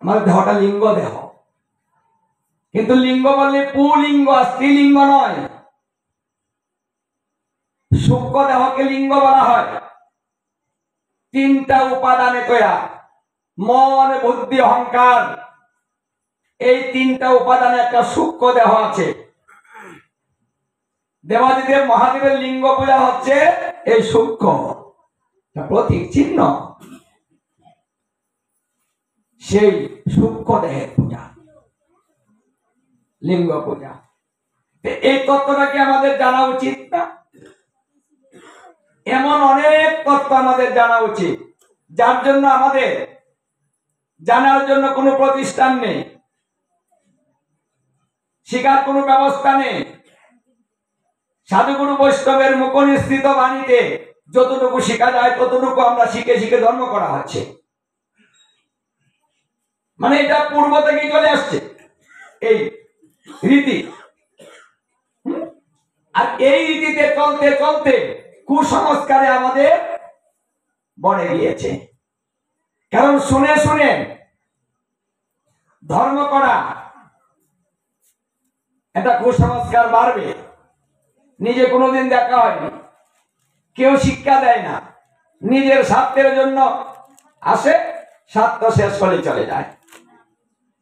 আমাদের দেহটা লিঙ্গ দেহ, কিন্তু লিঙ্গ বললে পুলিঙ্গ স্ত্রীলিঙ্গ নয়। সূক্ষ্ম দেহকে লিঙ্গ বলা হয়। তিনটা উপাদানে তৈরি, মন বুদ্ধি অহংকার, এই তিনটা উপাদানে একটা সূক্ষ্ম দেহ আছে। দেবাদিদেব মহাদেবের লিঙ্গ পূজা হচ্ছে এই সূক্ষ্ম প্রতীক চিহ্ন, সেই সূক্ষ্ম দেহের পূজা লিঙ্গ পূজা। এই তত্ত্বটা কি আমাদের জানা উচিত না? এমন অনেক তত্ত্ব আমাদের জানা উচিত, যার জন্য আমাদের জানার জন্য কোনো প্রতিষ্ঠান নেই, শিখার কোনো ব্যবস্থা নেই। সাধুগুরু বৈষ্ণবের মুখনিসৃত বাণীতে যতটুকু শেখা যায় ততটুকু আমরা শিখে শিখে ধর্ম করা হচ্ছে। মানে এটা পূর্ব থেকেই চলে আসছে এই রীতি। আর এই রীতিতে চলতে চলতে কুসংস্কারে আমাদের বড়ে গিয়েছে। কারণ শুনে শুনে ধর্ম করা এটা কুসংস্কার বাড়বে। নিজে কোনোদিন দেখা হয়নি, কেউ শিক্ষা দেয় না, নিজের স্বার্থের জন্য আসে, স্বার্থ শেষ হলে চলে যায়,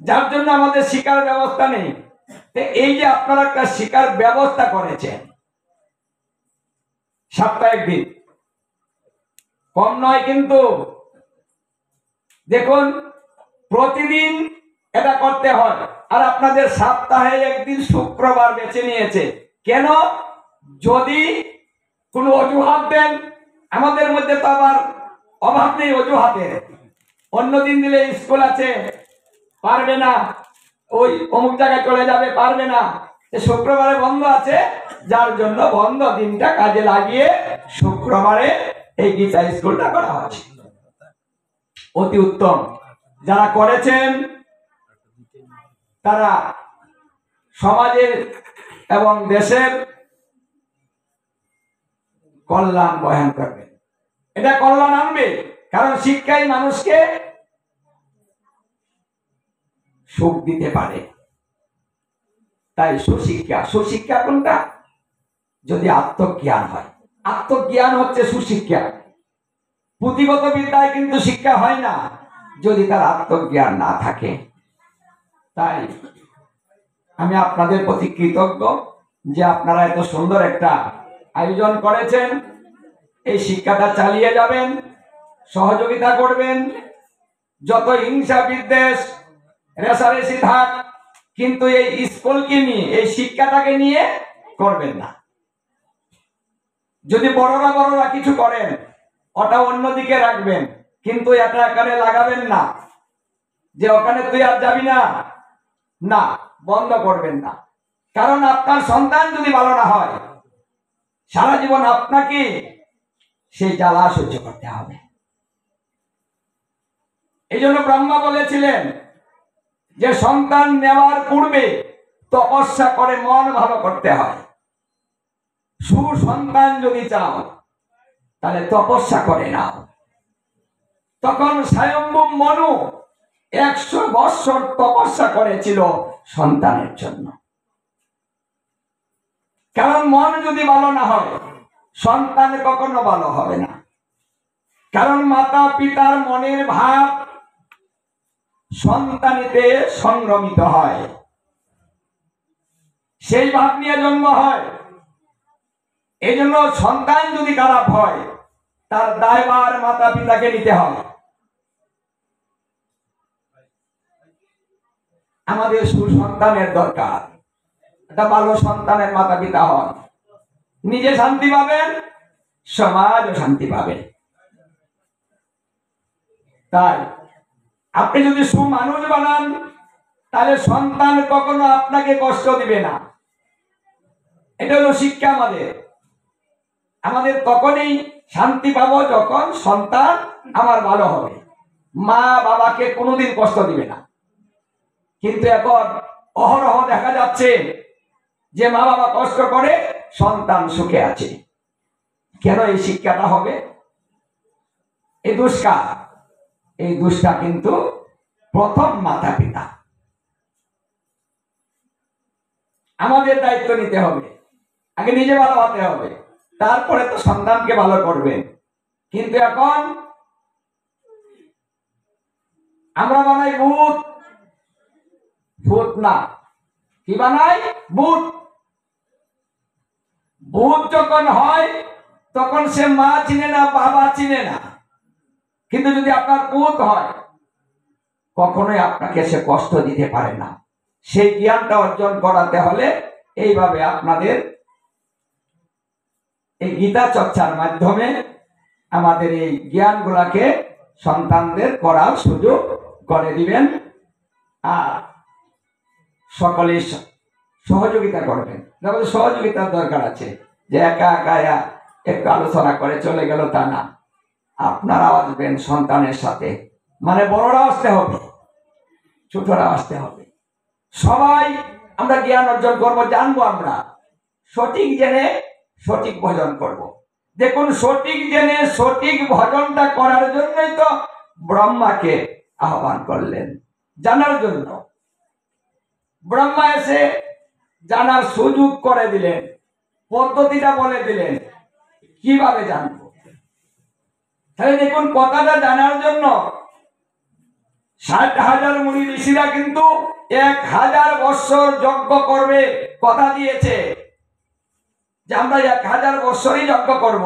যার জন্য আমাদের শিকার ব্যবস্থা নেই। এই যে আপনারা একটা শিকার ব্যবস্থা করেছেন, সাপ্তাহিক দিন কম নয়, কিন্তু দেখুন প্রতিদিন এটা করতে হয়। আর আপনাদের সপ্তাহে একদিন শুক্রবার বেছে নিয়েছে কেন? যদি কোনো অজুহাত দেন, আমাদের মধ্যে তো আবার অভাব নেই অজুহাতের। অন্যদিন দিলে স্কুল আছে, পারবে না, ওই অমুক জায়গায় চলে যাবে, পারবে না, শুক্রবারে বন্ধ আছে, যার জন্য বন্ধ দিনটা কাজে লাগিয়ে শুক্রবারে এই গীতা স্কুলটা করা হচ্ছে। অতি উত্তম। যারা করেছেন তারা সমাজের এবং দেশের কল্যাণ বহন করবে, এটা কল্যাণ আনবে। কারণ শিক্ষাই মানুষকে সুখ দিতে পারে। তাই সুশিক্ষা, সুশিক্ষা কোনটা? যদি আত্মজ্ঞান হয়। আত্মজ্ঞান হচ্ছে সুশিক্ষা। পুঁথিগত বিদ্যায় কিন্তু শিক্ষা হয় না যদি তার আত্মজ্ঞান না থাকে। তাই আমি আপনাদের প্রতি কৃতজ্ঞ যে আপনারা এত সুন্দর একটা আয়োজন করেছেন। এই শিক্ষাটা চালিয়ে যাবেন, সহযোগিতা করবেন। যত হিংসা বিদ্বেষ রেষারেষি থাক, কিন্তু এই স্কুলকে নিয়ে, এই শিক্ষাটাকে নিয়ে করবেন না। যদি বড়রা কিছু করেন ওটা অন্যদিকে রাখবেন, কিন্তু এটা এখানে লাগাবেন না যে ওখানে তুই আর যাবি না, না, বন্ধ করবেন না। কারণ আপনার সন্তান যদি ভালো না হয়, সারা জীবন আপনাকে সেই জ্বালা সহ্য করতে হবে। এই জন্য ব্রহ্মা বলেছিলেন যে সন্তান নেওয়ার পূর্বে তপস্যা করে মন ভালো করতে হয়। সুসন্তান যদি চাও তাহলে তপস্যা করে নাও। তখন স্বয়ম্ভু মনু 100 বৎসর তপস্যা করেছিল সন্তানের জন্য। কারণ মন যদি ভালো না হয়, সন্তান কখনো ভালো হবে না। কারণ মাতা পিতার মনের ভাব সন্তানেতে সংক্রমিত হয়, সেই ভাব নিয়ে জন্ম হয়। এই জন্য সন্তান যদি খারাপ হয়, তার দায়ভার মাতা পিতাকে নিতে হবে। আমাদের সুসন্তানের দরকার, একটা ভালো সন্তানের মাতা পিতা হন, নিজে শান্তি পাবেন, সমাজও শান্তি পাবে। তাই আপনি যদি সুমানুষ বানান, তাহলে সন্তান কখনো আপনাকে কষ্ট দিবে না। এটা হলো শিক্ষা আমাদের। আমাদের তখনই শান্তি পাবো যখন সন্তান আমার ভালো হবে, মা বাবাকে কোনোদিন কষ্ট দিবে না। কিন্তু এখন অহরহ দেখা যাচ্ছে যে মা বাবা কষ্ট করে, সন্তান সুখে আছে। কেন এই শিক্ষাটা হবে? এই দুষ্কার, এই দুষ্টা কিন্তু প্রথম মাতা পিতা। আমাদের দায়িত্ব নিতে হবে, আগে নিজে ভালো হতে হবে, তারপরে তো সন্তানকে ভালো করবেন। কিন্তু এখন আমরা বানাই ভূত, ভূত না, কি বানাই? ভূত। ভূত যখন হয় তখন সে মা চিনে না, বাবা চিনে না। কিন্তু যদি আপনার ভূত হয়, কখনোই আপনাকে সে কষ্ট দিতে পারে না। সেই জ্ঞানটা অর্জন করাতে হলে এইভাবে আপনাদের এই গীতা চর্চার মাধ্যমে আমাদের এই জ্ঞানগুলাকে সন্তানদের করার সুযোগ করে দিবেন। আর সকলেই সহযোগিতা করবেন। সহযোগিতার দরকার আছে, যে একা একা একটু আলোচনা করে চলে গেল তা না। আপনারা আসবেন সন্তানের সাথে, মানে বড়রা আসতে হবে, ছোটরা আসতে হবে। সবাই আমরা জ্ঞান অর্জন করব, জানবো, আমরা সঠিক জেনে সঠিক ভজন করব। দেখুন, সঠিক জেনে সঠিক ভজনটা করার জন্যই তো ব্রহ্মাকে আহ্বান করলেন, জানার জন্য। ব্রহ্মা এসে জানার সুযোগ করে দিলেন, পদ্ধতিটা বলে দিলেন কিভাবে জানবো। তাহলে দেখুন, কথাটা জানার জন্য 60,000 মুনি ঋষিরা কিন্তু 1000 বৎসর যজ্ঞ করবে কথা দিয়েছে, যে আমরা 1000 বৎসরই যজ্ঞ করব।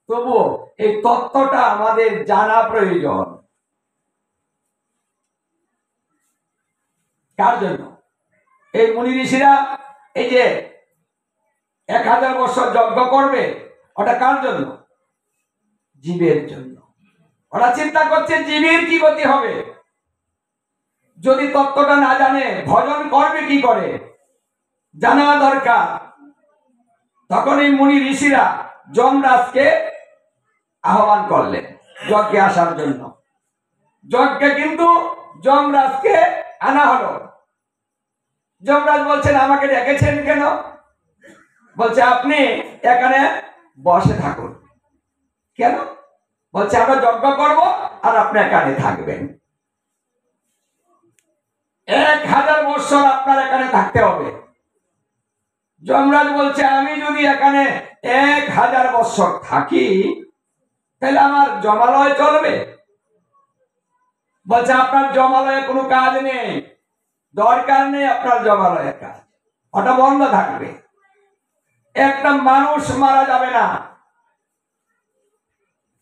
তবুও এই তত্ত্বটা আমাদের জানা প্রয়োজন। কার জন্য? এই মুনি ঋষিরা এই যে 1000 বৎসর যজ্ঞ করবে, ওটা কার জন্য? জীবের জন্য। ওরা চিন্তা করছে জীবের কি গতি হবে। যদি তত্ত্বটা না জানে ভজন করবে কি করে, জানা দরকার। তখন এই মুনি ঋষিরা যমরাজকে আহ্বান করলেন যজ্ঞে আসার জন্য। যজ্ঞে কিন্তু যমরাজকে আনা হলো। যমরাজ বলছেন, আমাকে ডেকেছেন কেন? বলছে, আপনি এখানে বসে থাকুন। কেন? বলছে, আমরা যজ্ঞ করব আর আপনি এখানে থাকবেন। 1000 বৎসর আপনার এখানে থাকতে হবে। যমরাজ বলছে, আমি যদি এখানে 1000 বৎসর থাকি তাহলে আমার জমালয় চলবে? বলছে, আপনার জমালয়ে কোনো কাজ নেই, দরকার নেই আপনার জমালয়ের কাজ, ওটা বন্ধ থাকবে। একটা মানুষ মারা যাবে না।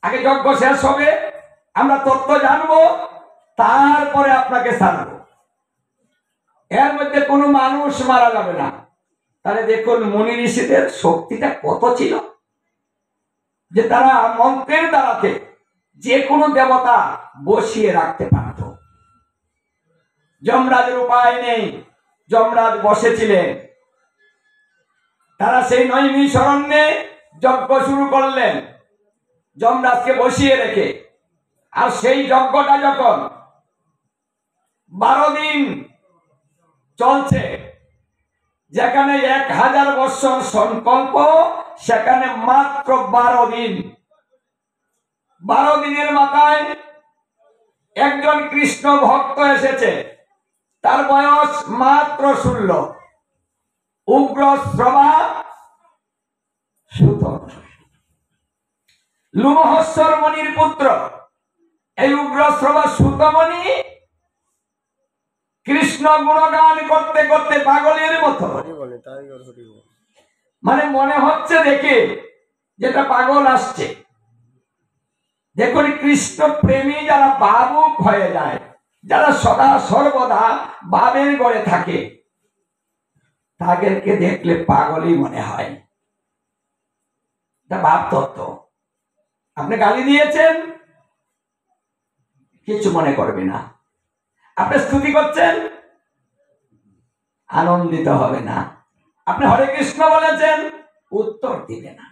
আগে যজ্ঞ শেষ হবে, আমরা তত্ত্ব জানবো, তারপরে আপনাকে ছাড়বো। এর মধ্যে কোনো মানুষ মারা যাবে না। তাহলে দেখুন মুনি ঋষিদের শক্তিটা কত ছিল, যে তারা মন্ত্রের দ্বারাতে যে কোনো দেবতা বসিয়ে রাখতে পারত। যমরাজের উপায় নেই, যমরাজ বসেছিলেন। তারা সেই নৈমিষারণ্যে যজ্ঞ শুরু করলেন যমরাজকে বসিয়ে রেখে। আর সেই যজ্ঞটা যখন 12 দিন চলছে, যেখানে 1000 বৎসর সংকল্প, সেখানে মাত্র 12 দিন। 12 দিনের মাথায় একজন কৃষ্ণ ভক্ত এসেছে, তার বয়স মাত্র 16। উগ্রশ্রবা সুত, লোমহর্ষর মণির পুত্র। এই উগ্রশ্রবা সুতমণি কৃষ্ণ গুণগান করতে করতে পাগলের মতো, মানে মনে হচ্ছে দেখে যেটা পাগল আসছে। দেখুন, কৃষ্ণ প্রেমী যারা ভাবুক হয়ে যায়, যারা সদা সর্বদা ভাবের গড়ে থাকে, তাদেরকে দেখলে পাগলই মনে হয়। ভাব তত্ত্ব। আপনি গালি দিয়েছেন, কিছু মনে করবে না। আপনি স্তুতি করছেন, আনন্দিত হবে না। আপনি হরে কৃষ্ণ বলেছেন, উত্তর দিবে না।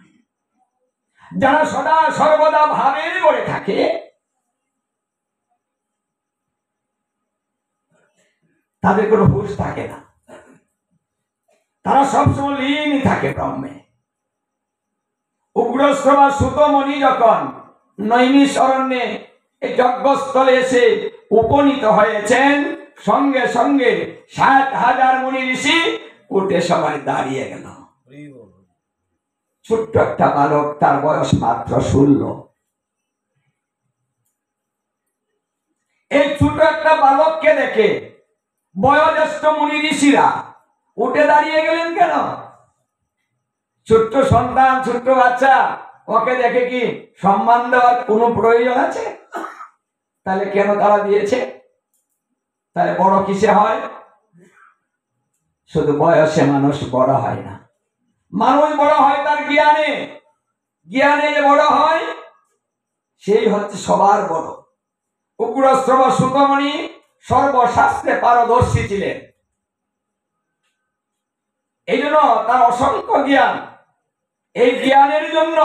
যারা সদা সর্বদা ভাবের গড়ে থাকে, তাদের কোনো হুঁশ থাকে না। তারা সবসময় লীনই থাকে ব্রহ্মে। উগ্রশ্রবা সুতমণি যখন নৈমিষারণ্যে এই যজ্ঞস্থলে এসে উপনীত হয়েছেন, সঙ্গে সঙ্গে 60,000 মুনি ঋষি উঠে সবাই দাঁড়িয়ে গেল। ছোট্ট একটা বালক, তার বয়স মাত্র 16। এই ছোট একটা বালককে দেখে বয়োজ্যেষ্ঠ মুনি ঋষিরা উঠে দাঁড়িয়ে গেলেন কেন? ছোট্ট সন্তান, ছোট্ট বাচ্চা, ওকে দেখে কি সম্মান দেওয়ার কোনো প্রয়োজন আছে? তাহলে কেন তারা দিয়েছে? তাহলে বড় কিসে হয়? শুধু বয়সে মানুষ বড় হয় না, মানুষ বড় হয় তার জ্ঞানে। জ্ঞানে যে বড় হয় সেই হচ্ছে সবার বড়। উগ্রশ্রবা সুতমণি সর্বশাস্ত্রে পারদর্শী ছিলেন, এই জন্য তার অসংখ্য জ্ঞান। এই জ্ঞানের জন্য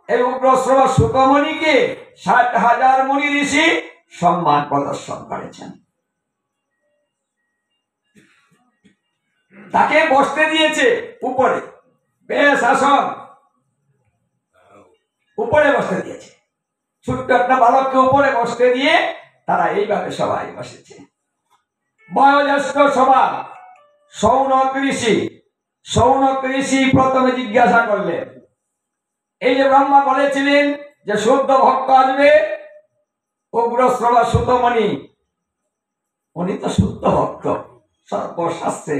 এই উগ্রশ্রবা সুতমণিকে 60,000 মুনি ঋষি সম্মান প্রদর্শন করেছেন। তাকে বসতে দিয়েছে উপরে, বেশ আসন, উপরে বসতে দিয়েছে। ছোট্ট একটা বালককে উপরে বসতে দিয়ে তারা এইভাবে সবাই বসেছে। বয়োজ্যেষ্ঠ সভা সৌনক ঋষি, সৌনক ঋষি প্রথমে জিজ্ঞাসা করলেন, এই যে ব্রহ্মা বলেছিলেন যে শুদ্ধ ভক্ত আসবে, উগ্রশ্রবা সুতমণি উনি তো শুদ্ধ ভক্ত, সর্বশাস্ত্রে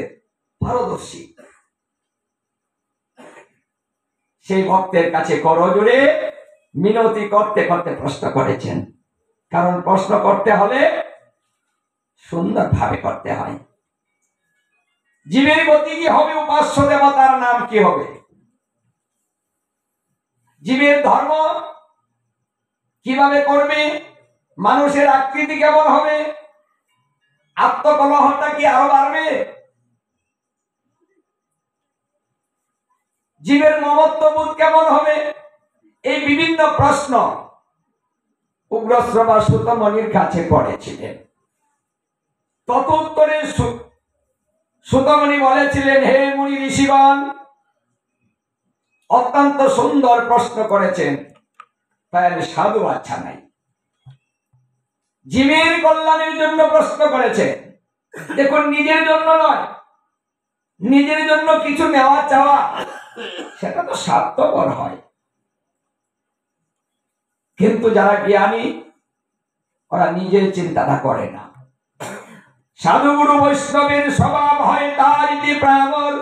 পারদর্শী, সেই ভক্তের কাছে করজোড়ে মিনতি করতে করতে প্রশ্ন করেছেন। কারণ প্রশ্ন করতে হলে সুন্দরভাবে করতে হয়। জীবের গতি কি হবে? উপাস্য দেবতার নাম কি হবে? জীবের ধর্ম কিভাবে করবে? মানুষের আকৃতি কেমন হবে? আত্মকলহটা কি আরো বাড়বে? জীবের মমত্ববোধ কেমন হবে? এই বিভিন্ন প্রশ্ন উগ্রশ্রবা সুতমণির কাছে করেছিলেন। তদুত্তরে সুতমণি বলেছিলেন, হে মুনি ঋষিগণ, অত্যন্ত সুন্দর প্রশ্ন করেছেন, তাই সাধু বাচ্চা নাই। জীবের কল্যাণের জন্য প্রশ্ন করেছেন। দেখুন, নিজের জন্য নয়, নিজের জন্য কিছু নেওয়া চাওয়া সেটা তো স্বার্থপর হয়। কিন্তু যারা জ্ঞানী ওরা নিজের চিন্তাটা করে না। সাধুগুরু বৈষ্ণবের স্বভাব হয় তার ইতি প্রামর,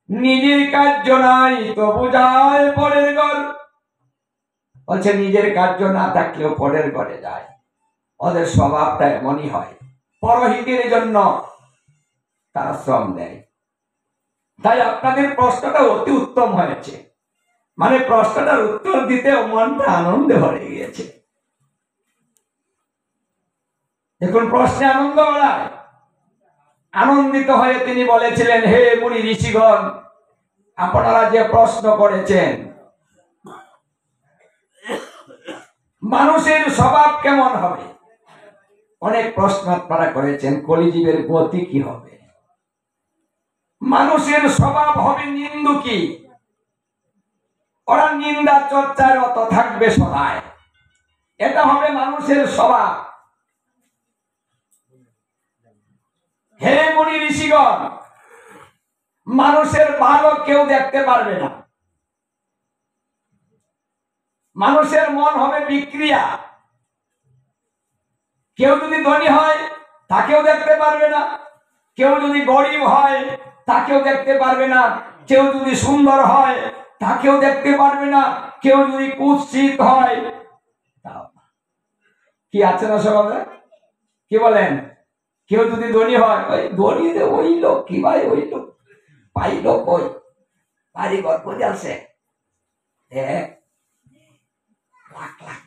নিজের কার্য নাই তো বুঝায় পরের ঘর। বলছে নিজের কার্য না থাকলেও পরের ঘরে যায়, ওদের স্বভাবটা এমনই হয়। পরহিতের জন্য তারা শ্রম দেয়। তাই আপনাদের প্রশ্নটা অতি উত্তম হয়েছে, মানে প্রশ্নটার উত্তর দিতে মনটা আনন্দে ভরে গিয়েছে। দেখুন, প্রশ্নে আনন্দ বাড়ায়। আনন্দিত হয়ে তিনি বলেছিলেন, হে মুনি ঋষিগণ, আপনারা যে প্রশ্ন করেছেন মানুষের স্বভাব কেমন হবে, অনেক প্রশ্ন আপনারা করেছেন। কলিজীবের গতি কি হবে? মানুষের স্বভাব হবে নিন্দুকি, ওরা নিন্দা চর্চায় রত থাকবে সদায়, এটা হবে মানুষের স্বভাব। হে মুনি ঋষিগণ, মানুষের ভালো কেউ দেখতে পারবে না। মানুষের মন হবে বিক্রিয়া। কেউ যদি ধনী হয় তাকেও দেখতে পারবে না, কেউ যদি গরিব হয় তাকেও দেখতে পারবে না, কেউ যদি সুন্দর হয় তাকেও দেখতে পারবে না, কেউ যদি কুৎসিত হয়। কি আছে না সমাজে? কি বলেন? কেউ যদি ধনী হয়, ওই ধনী ওই লোক, কি ভাই ওই লোক পাইল কই, বাড়ি ঘর করে আছে, লাখ লাখ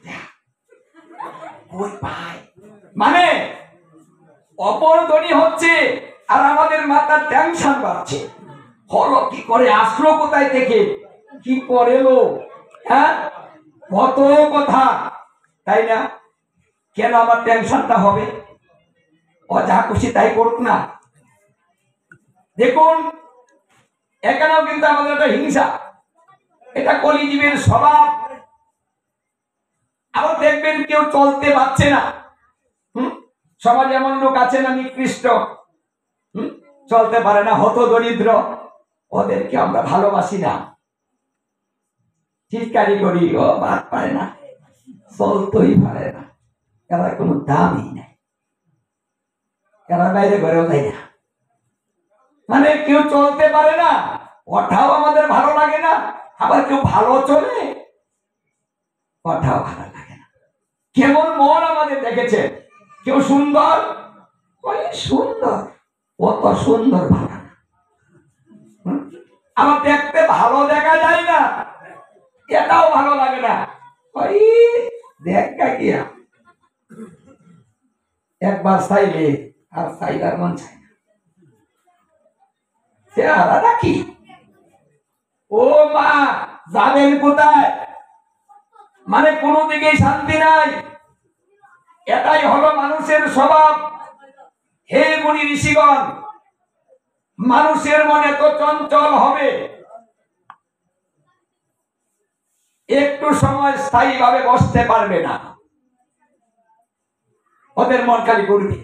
কই পায়, মানে অপর ধনী হচ্ছে আর আমাদের মাথার টেনশন বাড়ছে। হলো কি করে, আসলো কোথায় থেকে, কি করে লো, হ্যাঁ, কত কথা, তাই না? কেন আমার টেনশনটা হবে? ও যা খুশি তাই করুক না। দেখুন, এখানেও কিন্তু আমাদের একটা হিংসা, এটা কলিজীবের স্বভাব। আবার দেখবেন কেউ চলতে পারছে না, সমাজে এমন লোক আছে না নিকৃষ্ট, চলতে পারে না, হত দরিদ্র, ওদেরকে আমরা ভালোবাসি না, চিৎকারি করি, ও ভাত পারে না, চলতেই পারে না, এরা কোনো দামই নেই, এরা বাইরে ঘরেও যায় না। মানে কেউ চলতে পারে না, ওটাও আমাদের ভালো লাগে না, আবার কেউ ভালো চলে, ওটাও ভালো লাগে না। কেমন মন আমাদের দেখেছে, কেউ সুন্দর, ওই সুন্দর, অত সুন্দর ভালো না, আমার দেখতে ভালো দেখা যায় না, এটাও ভালো লাগে না, ওই দেখা গিয়া একবার চাইলে আর চাইলার মন চাই না, চেহারাটা কি, ও মা যাবেন কোথায়, মানে কোনো দিকে শান্তি নাই, এটাই হলো মানুষের স্বভাব। হে মুনি ঋষিগণ, মানুষের মনে তো চঞ্চল হবে, একটু সময় স্থায়ী ভাবে বসতে পারবে না, ওদের মন খালি ঘুরবে।